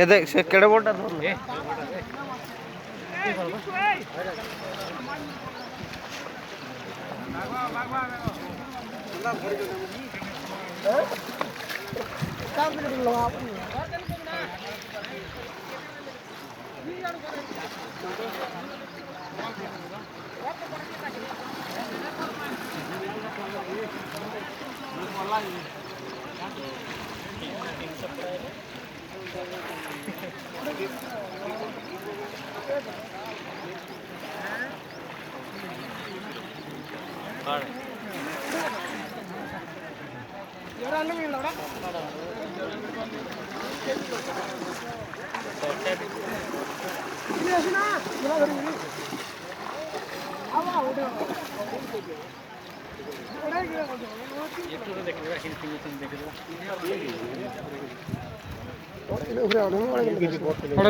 देख से केड़े बोटा धरले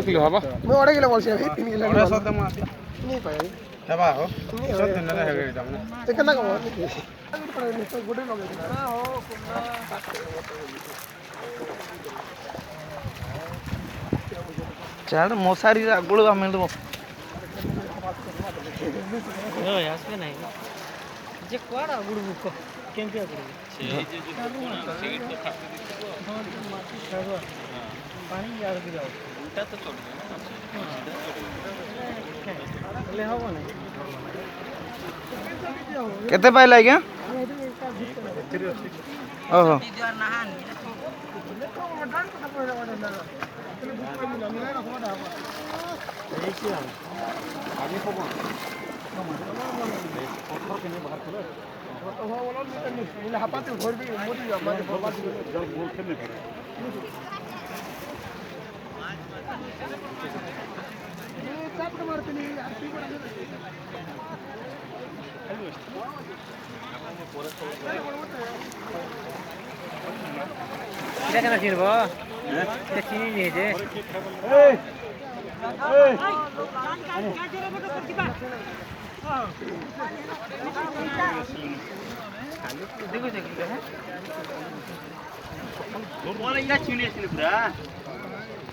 किलो हवा मैं 2 किलो बोलছি ভাই 3 কিলো ওরা সদ মা नहीं पाए हवा हो सद न रहे एकदम ते केना कम गोटे लगे ना हो चाड़ मोसारी आगुळ आमेल ओ आसबे नहीं जे कोड आगुळ बुक केमपि आगुळ से जे सीट तो खाते पानी यार भी जाओ उल्टा तो छोड़ ले हो ना केते पाइला क्या ओहो देखना चिरबो ए चिनी नहीं जे देखो देखो है बोला इला चिनी चिनी पूरा